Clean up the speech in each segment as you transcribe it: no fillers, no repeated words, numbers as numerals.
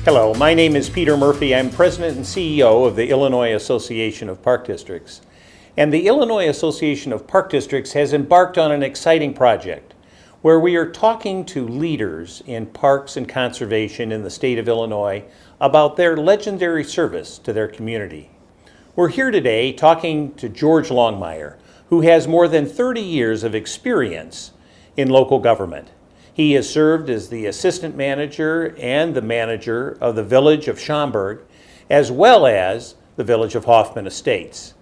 Hello, my name is Peter Murphy. I'm President and CEO of the Illinois Association of Park Districts. And the Illinois Association of Park Districts has embarked on an exciting project where we are talking to leaders in parks and conservation in the state of Illinois about their legendary service to their community. We're here today talking to George Longmeyer, who has more than 30 years of experience in local government. He has served as the assistant manager and the manager of the village of Schaumburg, as well as the village of Hoffman Estates.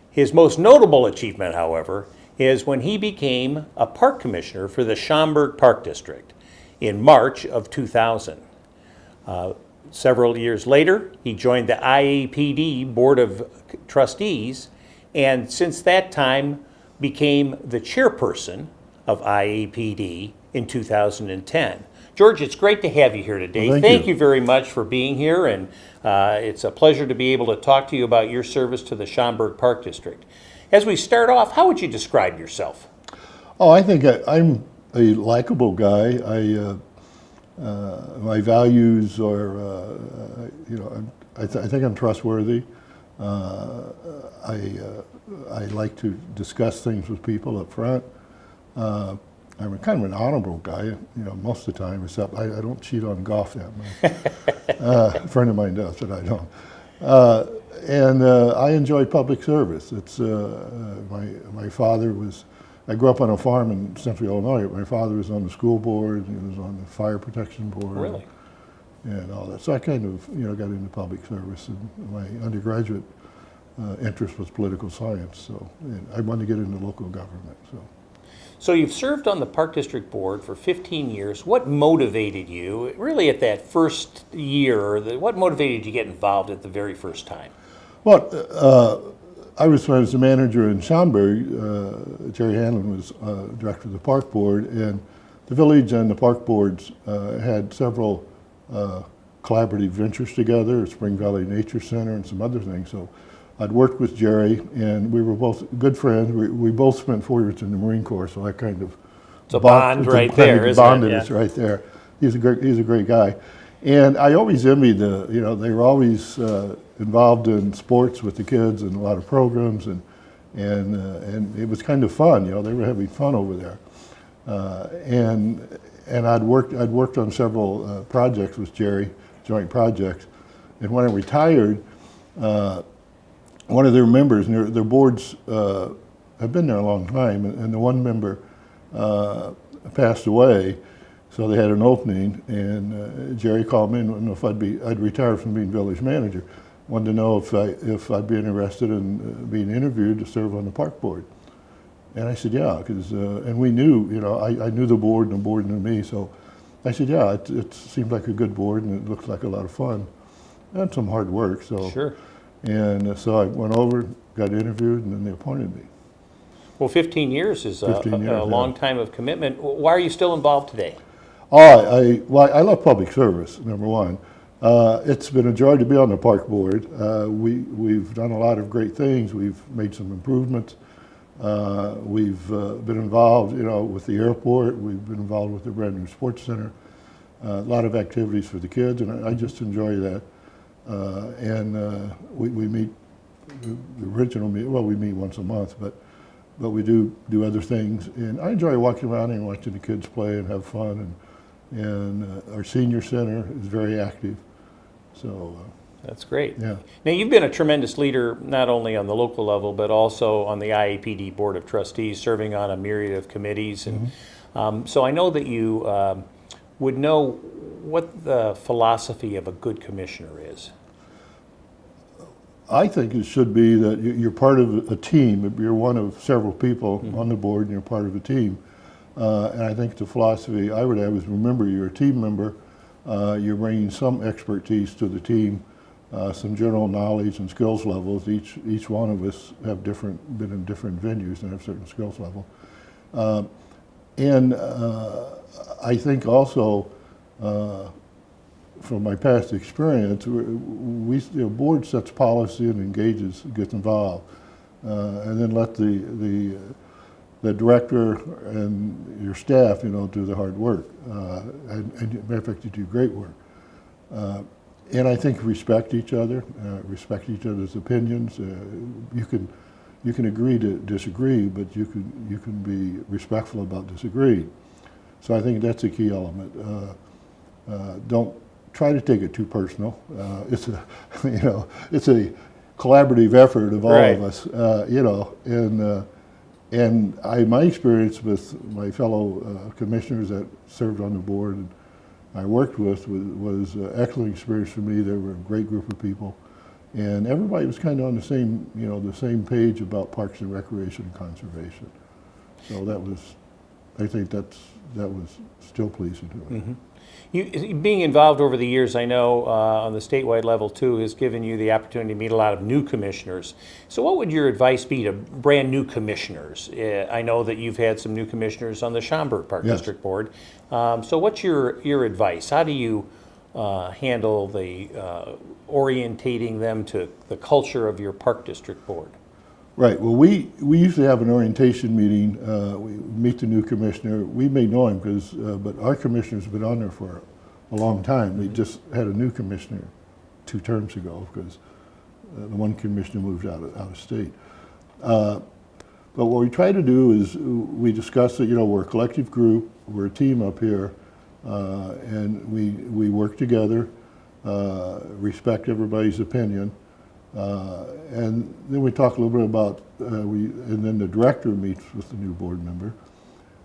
His most notable achievement, however, is when he became a park commissioner for the Schaumburg Park District in March of 2000. Several years later, he joined the IAPD Board of Trustees, and since that time became the chairperson of IAPD in 2010. George, it's great to have you here today. Well, thank you very much for being here, and it's a pleasure to be able to talk to you about your service to the Schaumburg Park District. As we start off, how would you describe yourself? Oh, I think I'm a likable guy. My values are, I think I'm trustworthy. I like to discuss things with people up front. I'm kind of an honorable guy, most of the time, except I don't cheat on golf that much. A friend of mine does, but I don't. And I enjoy public service. It's my father was. I grew up on a farm in central Illinois. My father was on the school board. He was on the fire protection board. Really? And all that. So I kind of got into public service. And my undergraduate interest was political science. So I wanted to get into local government. So you've served on the Park District Board for 15 years. What motivated you, really at that first year, what motivated you to get involved at the very first time? Well, I was the manager in Schaumburg. Jerry Hanlon was director of the Park Board, and the village and the park boards had several collaborative ventures together, Spring Valley Nature Center and some other things. So I'd worked with Jerry, and we were both good friends. We both spent 4 years in the Marine Corps, so I kind of it's a bond right there, isn't it? Bonded us right there. He's a great guy, and I always envied they were always involved in sports with the kids and a lot of programs, and it was kind of fun. They were having fun over there, and I'd worked on several projects with Jerry, joint projects, and when I retired. One of their members, and their boards have been there a long time, and the one member passed away, so they had an opening, and Jerry called me and wanted to know if I'd retired from being village manager. Wanted to know if I'd be interested in being interviewed to serve on the park board. And I said, yeah, because, and we knew, I knew the board and the board knew me, so I said, yeah, it seemed like a good board and it looked like a lot of fun. And some hard work, so. Sure. And so I went over, got interviewed, and then they appointed me. Well, 15 years is 15 years, a long time of commitment. Why are you still involved today? I love public service, number one. It's been a joy to be on the park board. We've done a lot of great things. We've made some improvements. We've been involved, with the airport. We've been involved with the brand new sports center. A lot of activities for the kids, and I just enjoy that. We meet the original meeting. Well, we meet once a month, but we do other things. And I enjoy walking around and watching the kids play and have fun. And our senior center is very active. So that's great. Yeah. Now you've been a tremendous leader, not only on the local level, but also on the IAPD Board of Trustees, serving on a myriad of committees. And so I know that you would know what the philosophy of a good commissioner is. I think it should be that you're part of a team. You're one of several people on the board, and you're part of a team. And I think the philosophy I would have is remember you're a team member. You're bringing some expertise to the team, some general knowledge and skills levels. Each one of us have been in different venues and have certain skills level. I think also, from my past experience, the board sets policy and engages, gets involved, and then let the director and your staff, do the hard work. And matter of fact, you do great work. And I think respect each other, respect each other's opinions. You can agree to disagree, but you can be respectful about disagreeing. So I think that's a key element. Don't try to take it too personal. It's a it's a collaborative effort of all of us. And my experience with my fellow commissioners that served on the board and I worked with was an excellent experience for me. They were a great group of people, and everybody was kind of on the same page about parks and recreation and conservation. So I think that was still pleasing to me. Mm-hmm. You, being involved over the years, I know on the statewide level too, has given you the opportunity to meet a lot of new commissioners. So what would your advice be to brand new commissioners? I know that you've had some new commissioners on the Schaumburg Park District Board. So what's your advice? How do you handle the orientating them to the culture of your Park District Board? Right. Well, we usually have an orientation meeting. We meet the new commissioner. We may know him but our commissioner's been on there for a long time. We just had a new commissioner 2 terms ago because the one commissioner moved out of state. But what we try to do is we discuss that we're a collective group, we're a team up here, and we work together, respect everybody's opinion. And then we talk a little bit about, and then the director meets with the new board member,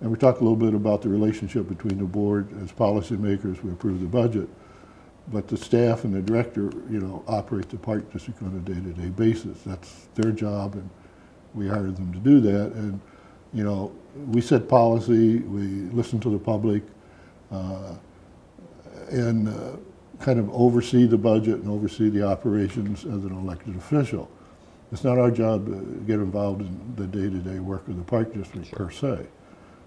and we talk a little bit about the relationship between the board as policymakers. We approve the budget, but the staff and the director, operate the park district on a day-to-day basis. That's their job, and we hire them to do that. And we set policy, we listen to the public, and kind of oversee the budget and oversee the operations as an elected official. It's not our job to get involved in the day-to-day work of the Park District per se.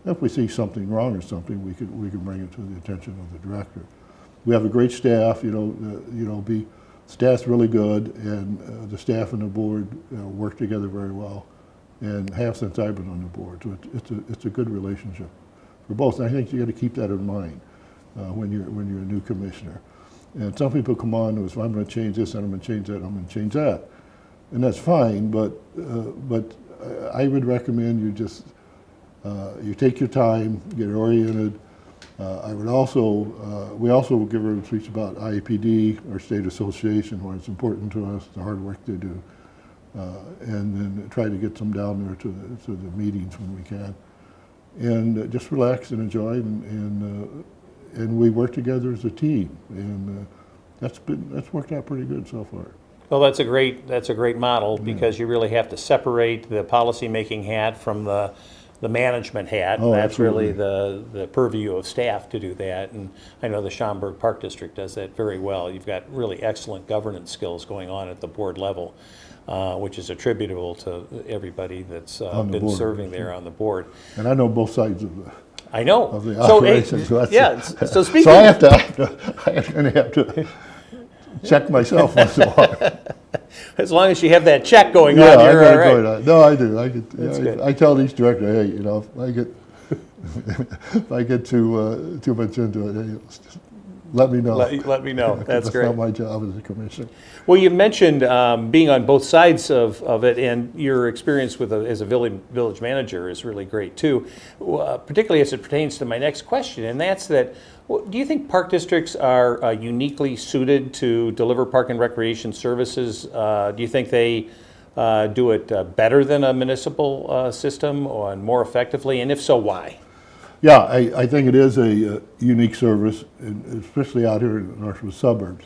If we see something wrong or something, we can bring it to the attention of the director. We have a great staff. Staff's really good, and the staff and the board work together very well, and have since I've been on the board. So it's a good relationship for both. And I think you got to keep that in mind when you're a new commissioner. And some people come on and say, I'm going to change this, and I'm going to change that, and I'm going to change that. And that's fine, but I would recommend you just, you take your time, get oriented. I would also, we also give a speech about IAPD, our state association, why it's important to us, the hard work they do. And then try to get them down there to the meetings when we can. And just relax and enjoy, and we work together as a team, and that's worked out pretty good so far. Well, that's a great model because you really have to separate the policy-making hat from the management hat. Oh, that's absolutely. really the purview of staff to do that, and I know the Schaumburg Park District does that very well. You've got really excellent governance skills going on at the board level, which is attributable to everybody that's been serving there on the board. And I know both sides of the. I know. Of the operation. So So speaking. So I'm going to have to check myself once in a while. As long as you have that check going Yeah, on, you're all right. going on. No, I do. Good. I tell each director, hey, if I get too much into it, hey, just let me know. Let me know. That's great. That's not my job as a commissioner. Well, you mentioned being on both sides of it, and your experience as a village manager is really great too, particularly as it pertains to my next question, and that's that, do you think park districts are uniquely suited to deliver park and recreation services? Do you think they do it better than a municipal system or more effectively, and if so, why? Yeah, I think it is a unique service, especially out here in the northwest suburbs.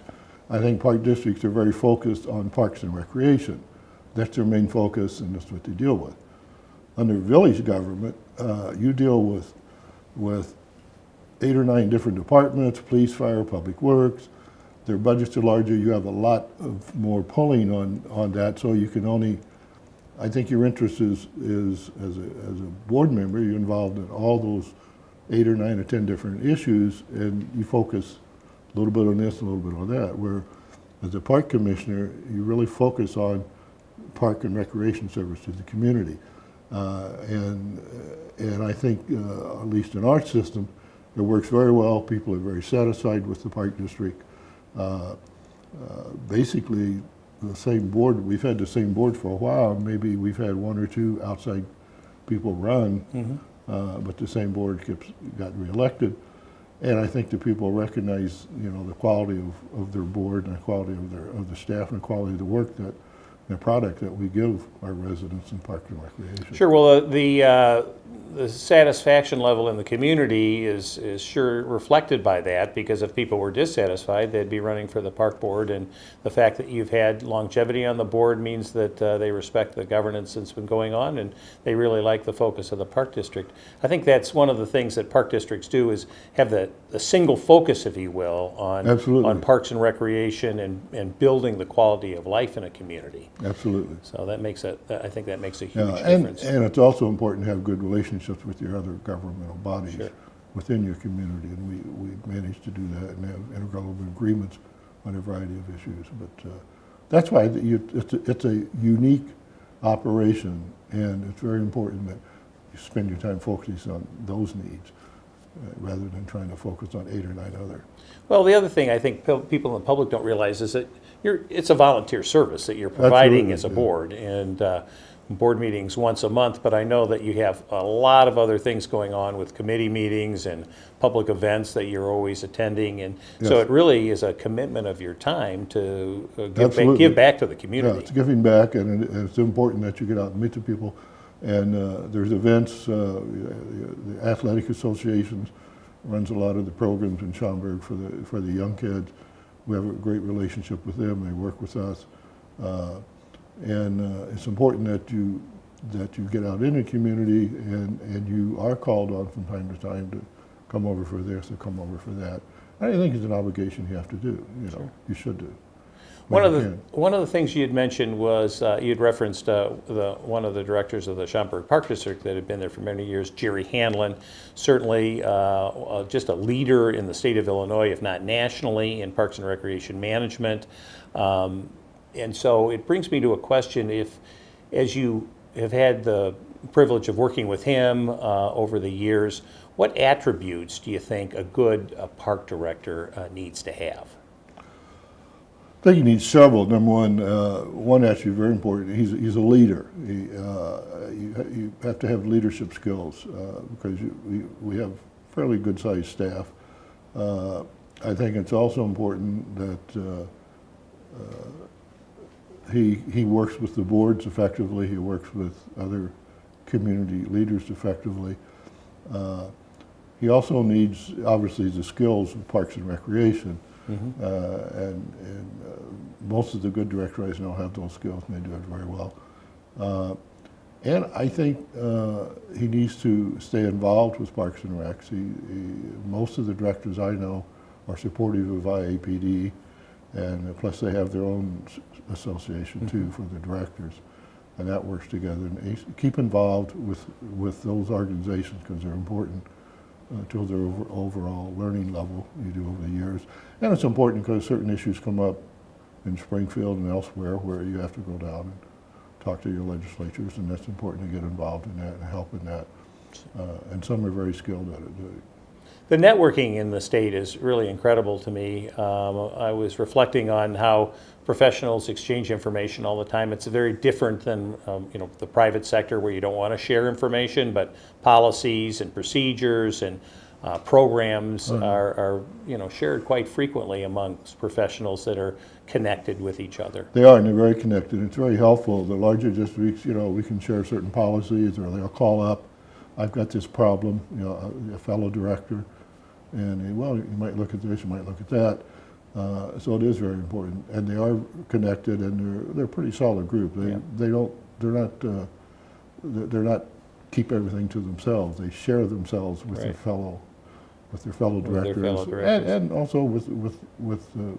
I think park districts are very focused on parks and recreation. That's their main focus, and that's what they deal with. Under village government, you deal with 8 or 9 different departments, police, fire, public works. Their budgets are larger. You have a lot of more pulling on that, so you can only, I think your interest is as a board member, you're involved in all those 8 or 9 or 10 different issues, and you focus a little bit on this, a little bit on that, where as a park commissioner, you really focus on park and recreation service to the community. And I think, at least in our system, it works very well. People are very satisfied with the park district. basically the same board. We've had the same board for a while. Maybe we've had one or two outside people run, but the same board got reelected. And I think the people recognize, the quality of their board and the quality of the staff and the quality of the work the product that we give our residents in Parks and Recreation. Sure. Well, the satisfaction level in the community is sure reflected by that, because if people were dissatisfied, they'd be running for the park board, and the fact that you've had longevity on the board means that they respect the governance that's been going on, and they really like the focus of the park district. I think that's one of the things that park districts do, is have the single focus, if you will, on parks and recreation and building the quality of life in a community. Absolutely. So that makes I think that makes a huge difference. And it's also important to have good relationships with your other governmental bodies within your community, and we managed to do that and have intergovernmental agreements on a variety of issues. But that's why it's a unique operation, and it's very important that you spend your time focusing on those needs rather than trying to focus on 8 or 9 other. Well, the other thing I think people in the public don't realize is that it's a volunteer service that you're providing as a board, and board meetings once a month, but I know that you have a lot of other things going on with committee meetings and public events that you're always attending, and so it really is a commitment of your time to give back to the community. Yeah, it's giving back, and it's important that you get out and meet the people, and there's events, the Athletic Associations runs a lot of the programs in Schaumburg for the young kids. We have a great relationship with them. They work with us. And it's important that you get out in the community, and you are called on from time to time to come over for this or come over for that. I think it's an obligation you have to do. You should do. One of the things you had mentioned was you had referenced one of the directors of the Schaumburg Park District that had been there for many years, Jerry Hanlon. Certainly just a leader in the state of Illinois, if not nationally, in parks and recreation management. And so it brings me to a question: as you have had the privilege of working with him over the years, what attributes do you think a good park director needs to have? I think he needs several. Number one attribute, very important, he's a leader. You have to have leadership skills because we have fairly good-sized staff. I think it's also important that he works with the boards effectively. He works with other community leaders effectively. He also needs, obviously, the skills of Parks and Recreation. And most of the good directors I know have those skills, and they do it very well. And I think he needs to stay involved with Parks and Recs. Most of the directors I know are supportive of IAPD, and plus they have their own association too for the directors, and that works together. And keep involved with those organizations because they're important to their overall learning level you do over the years. And it's important because certain issues come up in Springfield and elsewhere where you have to go down and talk to your legislatures, and that's important to get involved in that and help in that. And some are very skilled at it. The networking in the state is really incredible to me. I was reflecting on how professionals exchange information all the time. It's very different than the private sector where you don't want to share information, but policies and procedures and programs are shared quite frequently amongst professionals that are connected with each other. They are, and they're very connected. It's very helpful. The larger districts, we can share certain policies, or they'll call up, I've got this problem, a fellow director, and well, you might look at this, you might look at that. So it is very important, and they are connected, and they're a pretty solid group. They're not keep everything to themselves. They share themselves with their fellow directors, and also with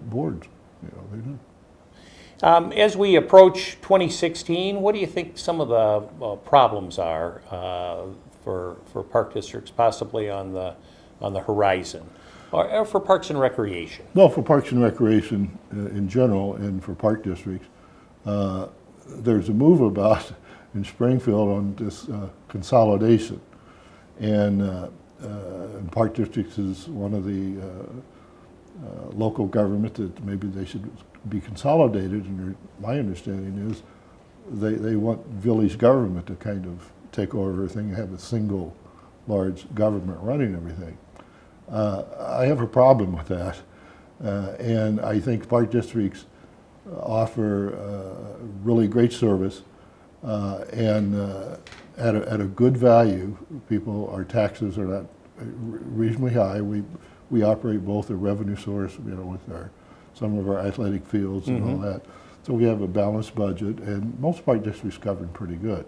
boards. They do. As we approach 2016, what do you think some of the problems are for park districts, possibly on the horizon, or for Parks and Recreation? Well, for Parks and Recreation in general, and for park districts, there's a move about in Springfield on this consolidation, and park districts is one of the local government that maybe they should be consolidated, and my understanding is they want village government to kind of take over everything and have a single large government running everything. I have a problem with that, and I think park districts offer really great service and at a good value. Our taxes are not reasonably high. We operate both a revenue source, with some of our athletic fields and all that. So we have a balanced budget, and most park districts govern pretty good.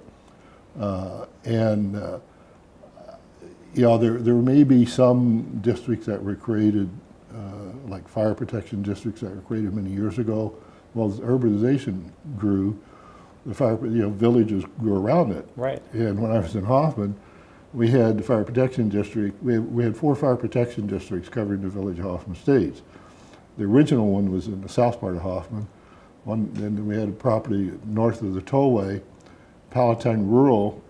There may be some districts that were created, like fire protection districts that were created many years ago. Well, as urbanization grew, the villages grew around it. Right. And when I was in Hoffman, we had the fire protection district. We had 4 fire protection districts covering the village of Hoffman Estates. The original one was in the south part of Hoffman. Then we had a property north of the tollway. Palatine Rural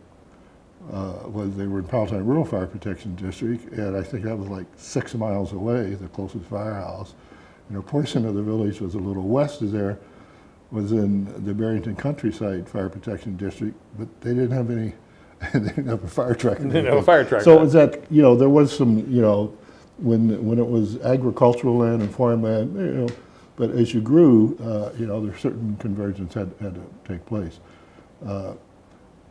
they were in Palatine Rural Fire Protection District, and I think that was like 6 miles away, the closest firehouse. A portion of the village was a little west of there, was in the Barrington Countryside Fire Protection District, but they didn't have any. They didn't have a fire truck. They didn't have a fire truck. So it was that there was some when it was agricultural land and farmland, but as you grew, there's certain convergence had to take place.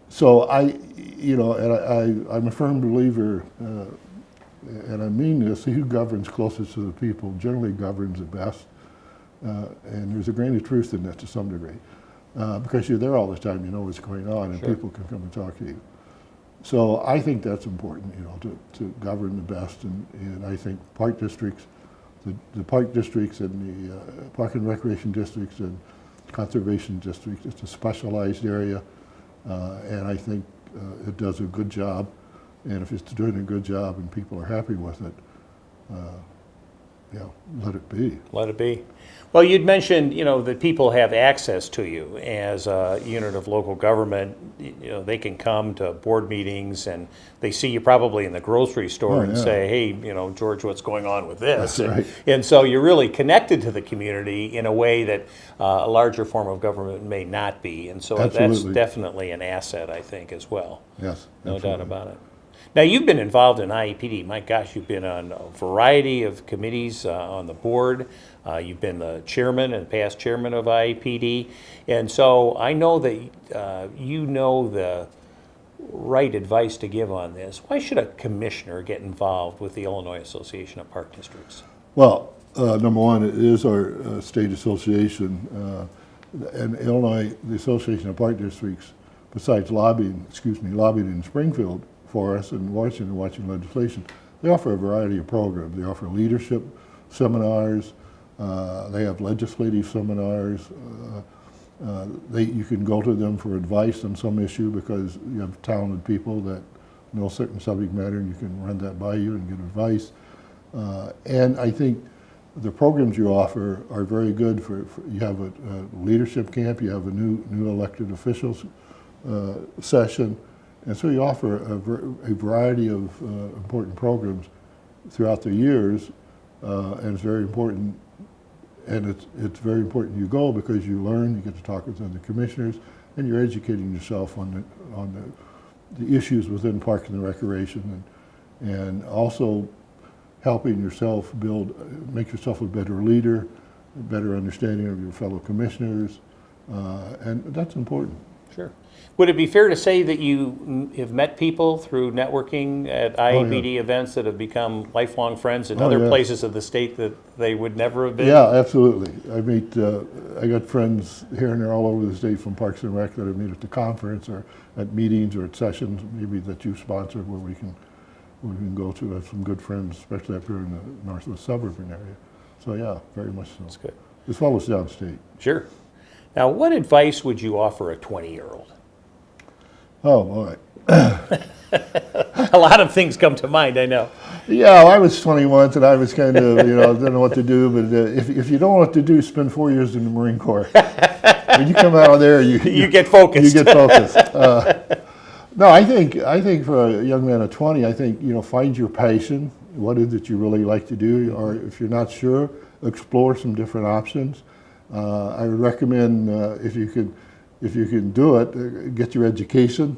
So I'm a firm believer, and I mean this, he who governs closest to the people generally governs the best. And there's a grain of truth in that to some degree. Because you're there all the time, you know what's going on, and Sure. people can come and talk to you. So I think that's important, to govern the best, and I think park districts, the park districts and the park and recreation districts and conservation districts, it's a specialized area, and I think it does a good job, and if it's doing a good job and people are happy with it, let it be. Let it be. Well, you'd mentioned, that people have access to you as a unit of local government. They can come to board meetings and they see you probably in the grocery store and say, hey, George, what's going on with this? That's right. And so you're really connected to the community in a way that a larger form of government may not be. And so Absolutely. that's definitely an asset, I think, as well. Yes. No absolutely. doubt about it. Now, you've been involved in IAPD. My gosh, you've been on a variety of committees on the board. You've been the chairman and past chairman of IAPD. And so I know that you know the right advice to give on this. Why should a commissioner get involved with the Illinois Association of Park Districts? Well, number one, it is our state association. And Illinois, the Association of Park Districts, besides lobbying in Springfield for us and Washington legislation, they offer a variety of programs. They offer leadership seminars, they have legislative seminars, you can go to them for advice on some issue because you have talented people that know certain subject matter and you can run that by you and get advice. And I think the programs you offer are very good for you have a leadership camp, you have a new elected officials session, and so you offer a variety of important programs throughout the years, and it's very important. And it's very important you go because you learn, you get to talk with other commissioners, and you're educating yourself on the issues within Parks and Recreation, and also helping yourself make yourself a better leader, a better understanding of your fellow commissioners, and that's important. Sure. Would it be fair to say that you have met people through networking at IAPD events that have become lifelong friends in other places of the state that they would never have been? Yeah, absolutely. I got friends here and there all over the state from Parks and Rec that I meet at the conference or at meetings or at sessions maybe that you sponsored where we can go to. I have some good friends, especially up here in the northwest suburban area. So yeah, very much so. That's good. As well as downstate. Sure. Now, what advice would you offer a 20-year-old? Oh, boy. A lot of things come to mind, I know. Yeah, I was 20 once, and I was kind of, didn't know what to do. But if you don't know what to do, spend 4 years in the Marine Corps. When you come out of there, you get focused. You get focused. No, I think for a young man of 20, I think find your passion. what is it you really like to do, or if you're not sure, explore some different options. I would recommend if you can do it, get your education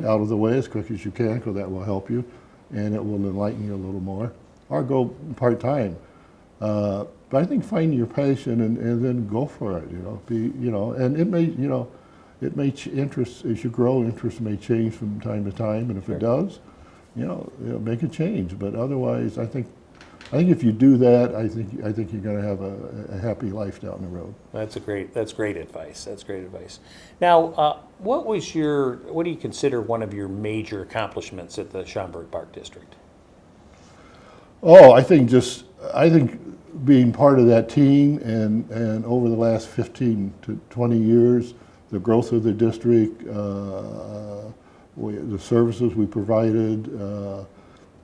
out of the way as quick as you can, because that will help you, and it will enlighten you a little more. Or go part-time. But I think find your passion and then go for it. And it may interest as you grow. Interest may change from time to time, and if it does, make a change. But otherwise, I think if you do that, I think you're going to have a happy life down the road. That's great advice. That's great advice. Now, what do you consider one of your major accomplishments at the Schaumburg Park District? Oh, I think being part of that team and over the last 15 to 20 years, the growth of the district, the services we provided,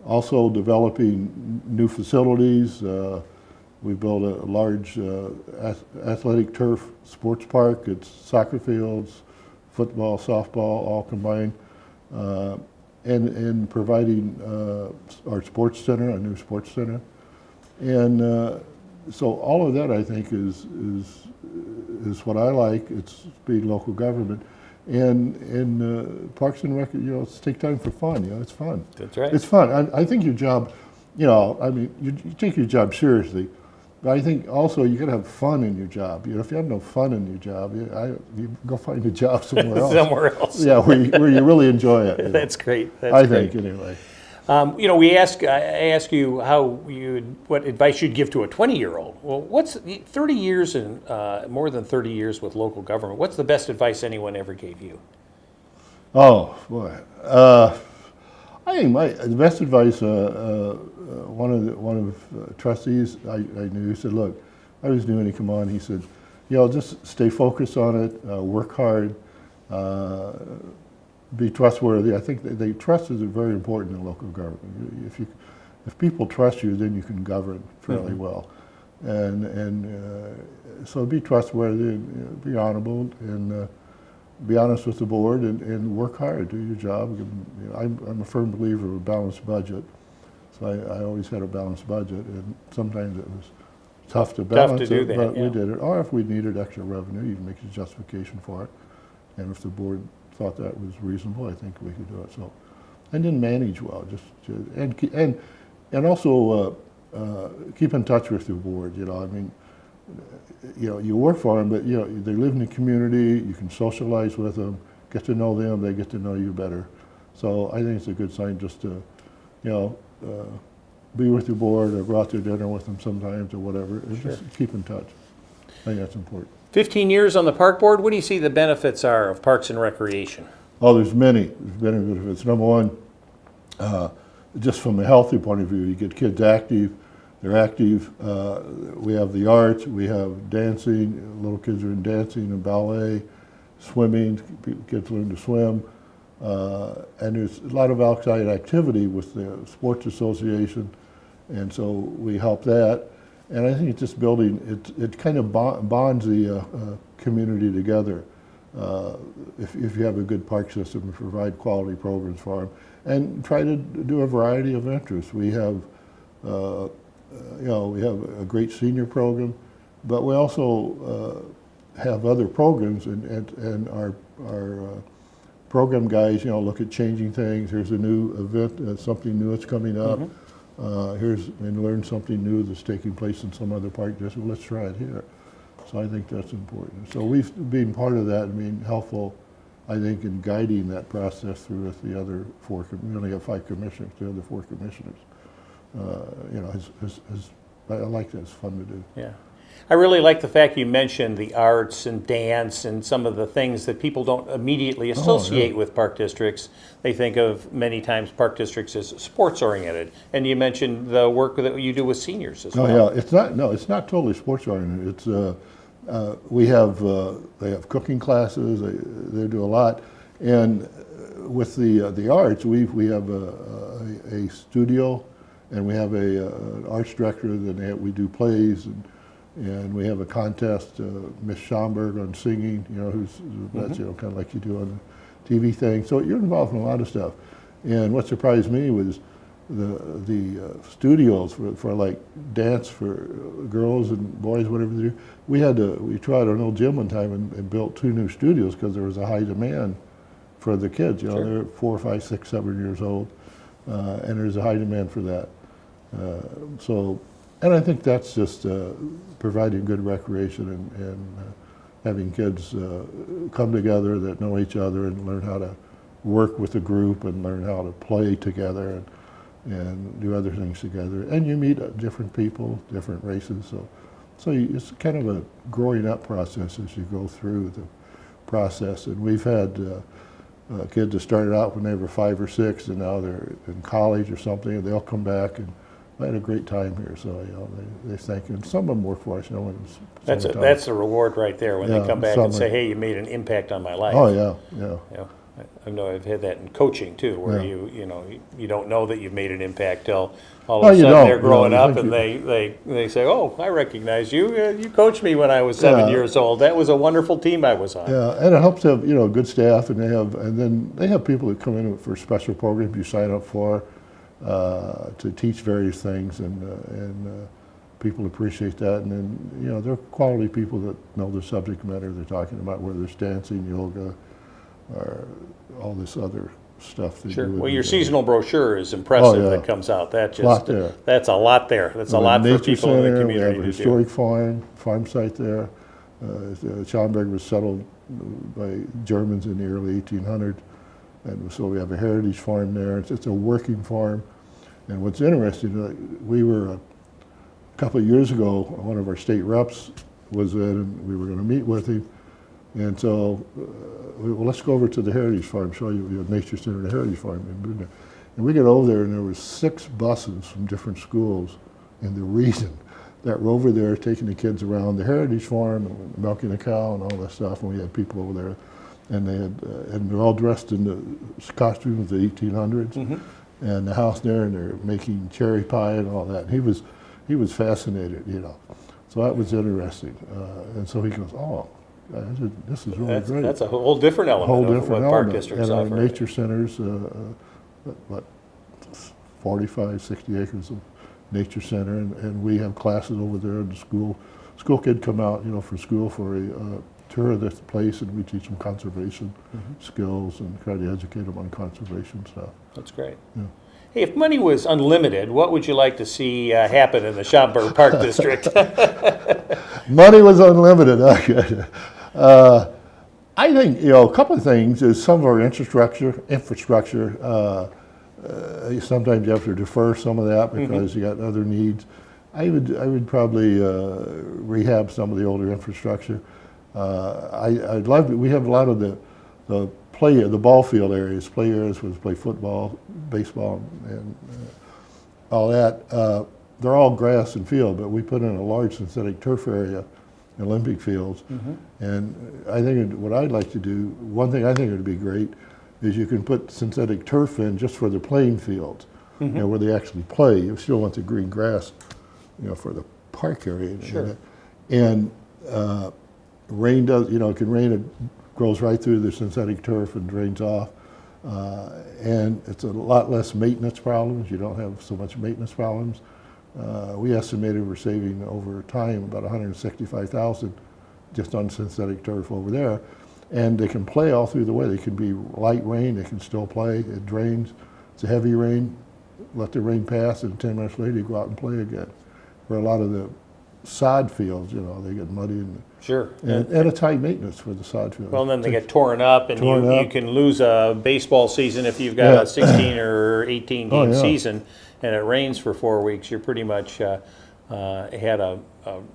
also developing new facilities. We built a large athletic turf sports park. It's soccer fields, football, softball, all combined. And providing our sports center, a new sports center. And so all of that, I think, is what I like. It's being local government. And Parks and Rec, it's take time for fun. It's fun. That's right. It's fun. I think your job, you take your job seriously. But I think also you got to have fun in your job. If you have no fun in your job, you go find a job somewhere else. Somewhere else. Yeah, where you really enjoy it. That's great. I think anyway. I ask you what advice you'd give to a 20-year-old. Well, what's 30 years and more than 30 years with local government? What's the best advice anyone ever gave you? Oh boy, I think the best advice. One of trustees I knew, he said, "Look, I was new," and he come on. He said, just stay focused on it, work hard, be trustworthy. I think trust is very important in local government. If people trust you, then you can govern fairly well, and so be trustworthy, and, be honorable, and be honest with the board, and work hard, do your job. I'm a firm believer of a balanced budget. So I always had a balanced budget, and sometimes it was tough to balance it, but we did it. Or if we needed extra revenue, you make a justification for it. And if the board thought that was reasonable, I think we could do it. So, and then manage well, and also keep in touch with the board. You work for them, but they live in the community. You can socialize with them, get to know them. They get to know you better. So I think it's a good sign just to, be with your board or go out to dinner with them sometimes or whatever. Sure. Just keep in touch. I think that's important. 15 years on the park board. What do you see the benefits are of Parks and Recreation? Oh, there's many benefits. Number one, just from a healthy point of view, you get kids active. They're active. We have the arts. We have dancing. Little kids are in dancing and ballet, swimming. Kids learn to swim. And there's a lot of outside activity with the Sports Association, and so we help that. And I think it's just building, it kind of bonds the community together if you have a good park system and provide quality programs for them. And try to do a variety of interests. We have, we have a great senior program, but we also have other programs, and our program guys, look at changing things. Here's a new event, something new that's coming up. And learn something new that's taking place in some other park district. Well, let's try it here. So I think that's important. So we've been part of that and being helpful, I think, in guiding that process through with the other four. We only have 5 commissioners. The other 4 commissioners, I like that. It's fun to do. Yeah. I really like the fact you mentioned the arts and dance and some of the things that people don't immediately associate with park districts. They think of many times park districts as sports oriented. And you mentioned the work that you do with seniors as well. Oh yeah, it's not totally sports oriented. It's they have cooking classes. They do a lot, and with the arts, we have a studio, and we have an arts director. Then we do plays and we have a contest, Miss Schaumburg on singing, that's kind of like you do on the TV thing. So you're involved in a lot of stuff. And what surprised me was, the studios for like dance for girls and boys, whatever they do. We tried an old gym one time and built 2 new studios because there was a high demand for the kids. You know, Sure. they're 4, 5, 6, 7 years old, and there's a high demand for that. And I think that's just providing good recreation and having kids come together that know each other and learn how to work with a group and learn how to play together and do other things together. And you meet different people, different races. So it's kind of a growing up process as you go through the process. And we've had kids that started out when they were 5 or 6 and now they're in college or something, and they'll come back and I had a great time here, so you know they thank you. And some of them work for us, you know. When it's That's a reward right there when they Yeah, come back and say, summer. "Hey, you made an impact on my life." Oh yeah, yeah. You know, I know I've had that in coaching too, where Yeah. you don't know that you've made an impact till all Oh, of a you sudden don't. they're growing You up think and they say, "Oh, I recognize you. You coached me when I was 7 Yeah. years old. That was a wonderful team I was on." Yeah, and it helps to have, you know, good staff, and then they have people that come in for special programs you sign up for to teach various things, and people appreciate that. And then, you know, they're quality people that know the subject matter they're talking about, whether it's dancing, yoga, or all this other stuff. They Sure. do Well, with your the- seasonal brochure is impressive. Oh, yeah. That comes out. That Lot just there. that's a lot there. That's a We lot have for nature people in the center, community we have a to do. historic farm site there. Schaumburg was settled by Germans in the early 1800s, and so we have a heritage farm there. It's a working farm, and what's interesting, we were a couple of years ago, one of our state reps was in, and we were going to meet with him, and so well, let's go over to the heritage farm, show you the nature center and the heritage farm. And we get over there, and there were 6 buses from different schools in the region that were over there taking the kids around the heritage farm and milking a cow and all that stuff. And we had people over there, and they're all dressed in the costumes of the 1800s, and the house there, and they're making cherry pie and all that. And he was fascinated, you know. So that was interesting. And so he goes, "Oh, this is really great." That's a whole different element Whole of different what park element. districts And our offer. nature centers, what, 45, 60 acres of nature center, and we have classes over there in the school. School kid come out, you know, for school for a tour of this place, and we teach them conservation skills and try to educate them on conservation stuff. That's great. Yeah. Hey, if money was unlimited, what would you like to see happen in the Schaumburg Park District? Money was unlimited. I think, you know, a couple of things is some of our infrastructure. Sometimes you have to defer some of that because you got other needs. I would probably rehab some of the older infrastructure. I'd love to, we have a lot of the ball field areas, play areas where they play football, baseball, and all that. They're all grass and field, but we put in a large synthetic turf area, Olympic fields. And I think what I'd like to do, one thing I think would be great, is you can put synthetic turf in just for the playing fields, you know, where they actually play. You still want the green grass, you know, for the park area. Sure. And rain does, you know, it can rain, it grows right through the synthetic turf and drains off. And it's a lot less maintenance problems. You don't have so much maintenance problems. We estimated we're saving over time about $165,000 just on synthetic turf over there. And they can play all through the way. They can be light rain, they can still play. It drains. It's a heavy rain, let the rain pass, and 10 minutes later you go out and play again. For a lot of the sod fields, you know, they get muddy. Sure. And it's high maintenance for the sod field. Well, and then they get torn up, and you up. can lose a baseball season if you've got Yeah. a 16 or 18 game yeah. season, and it rains for 4 weeks. You're pretty much had a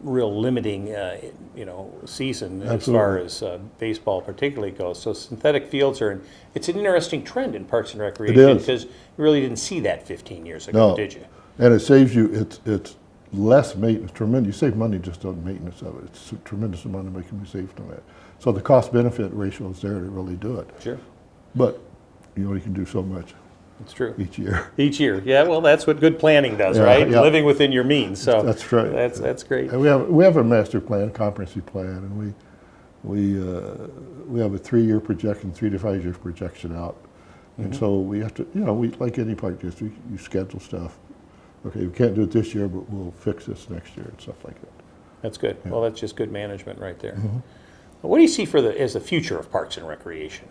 real limiting, you know, season as far as baseball particularly goes. So synthetic fields it's an interesting trend in Parks and Recreation is. because you really didn't see that 15 years ago, No. did you? And it saves you, it's less maintenance, tremendous. You save money just on maintenance of it. It's a tremendous amount of money can be saved on that. So the cost-benefit ratio is there to really do it. Sure. But you only can do so much It's true. each year. Each year, yeah. Well, that's what good planning does, Yeah, right? yeah. Living within your means. So That's right. That's great. And we have a master plan, comprehensive plan, and we have a 3-year projection, 3 to 5 year projection out And so we have to, we, like any park district, you schedule stuff. Okay, we can't do it this year, but we'll fix this next year and stuff like that. That's good. Yeah. Well, that's just good management right there. What do you see as the future of Parks and Recreation?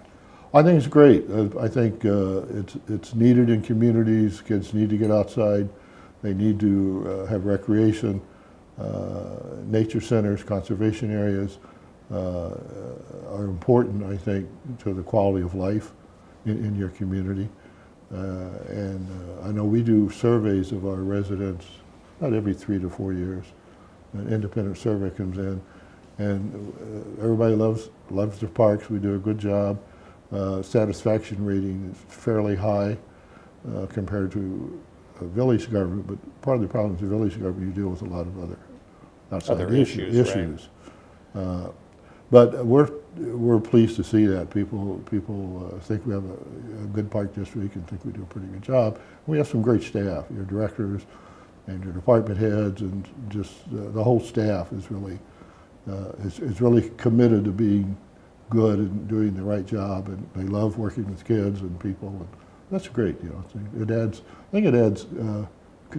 I think it's great. I think it's needed in communities. Kids need to get outside. They need to have recreation. Nature centers, conservation areas are important, I think, to the quality of life in your community. And I know we do surveys of our residents about every 3 to 4 years. An independent survey comes in, and everybody loves their parks. We do a good job. Satisfaction rating is fairly high compared to village government, but part of the problem is the village government, you deal with a lot of other outside issues. Right. But we're pleased to see that people think we have a good park district and think we do a pretty good job. We have some great staff. Your directors and your department heads and just the whole staff is really committed to being good and doing the right job, and they love working with kids and people. And that's great. It adds. I think it adds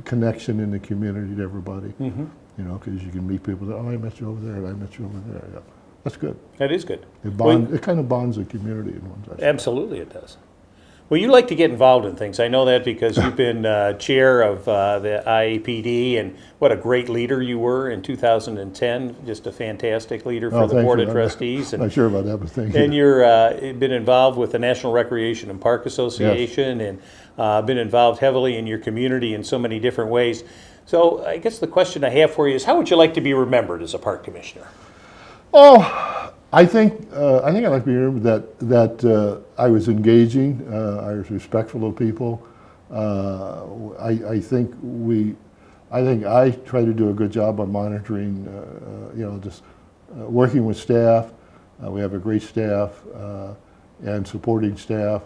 connection in the community to everybody. Because you can meet people that, I met you over there, and I met you over there. Yeah. That's good. That is good. It kind of bonds the community in one sense. Absolutely, it does. Well, you like to get involved in things. I know that because you've been chair of the IAPD, and what a great leader you were in 2010. Just a fantastic leader for the Board of Trustees. I'm not sure about that, but thank you. And you're been involved with the National Recreation and Park Association, yes, and been involved heavily in your community in so many different ways. So I guess the question I have for you is, how would you like to be remembered as a park commissioner? Oh, I think I'd like to be remembered that I was engaging, I was respectful of people. I think I try to do a good job on monitoring, just working with staff. We have a great staff and supporting staff,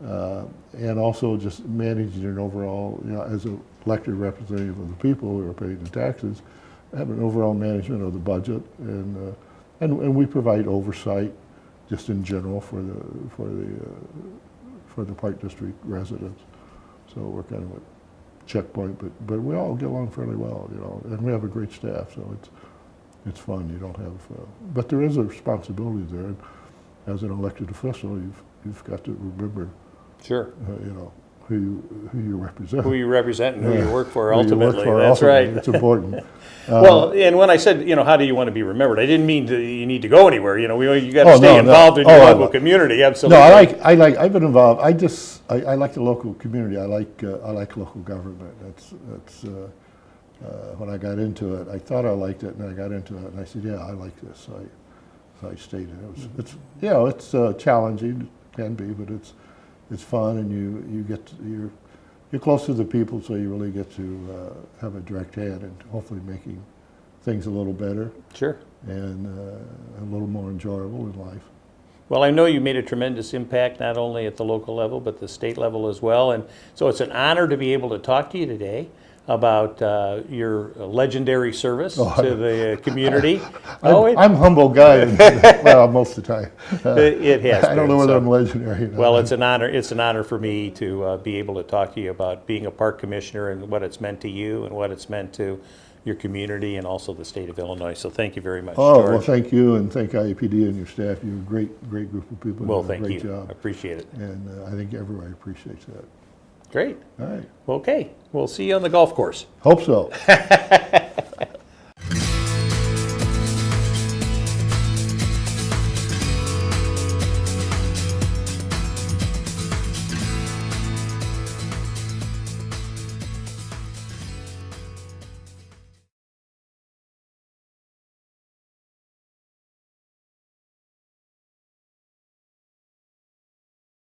and also just managing an overall, as an elected representative of the people who are paying the taxes, have an overall management of the budget, and we provide oversight just in general for the Park District residents. So we're kind of a checkpoint, but we all get along fairly well, and we have a great staff, so it's fun. You don't have, but there is a responsibility there. And as an elected official, you've got to remember, sure, who you represent. Who you represent and who you work for ultimately. That's ultimately. right. It's important. Well, and when I said, how do you want to be remembered, I didn't mean you need to go anywhere. You got to stay involved in your local community. Absolutely. No, I've been involved. I like the local community. I like local government. That's when I got into it, I thought I liked it, and I got into it, and I said, yeah, I like this. So I stayed in it. It's challenging, it can be, but it's fun, and you're close to the people, so you really get to have a direct hand in hopefully making things a little better. Sure. And a little more enjoyable in life. Well, I know you made a tremendous impact not only at the local level, but the state level as well. And so it's an honor to be able to talk to you today about your legendary service to the community. I'm a humble guy, well, most of the time. It has I don't know whether I'm legendary. Well, it's an honor. It's an honor for me to be able to talk to you about being a park commissioner and what it's meant to you and what it's meant to your community and also the state of Illinois. So thank you very much, George. Well, thank you, and thank IAPD and your staff. You're a great group of people. Well, thank you. Great job. I appreciate it. And I think everybody appreciates that. Great. All right. Okay. We'll see you on the golf course. Hope so.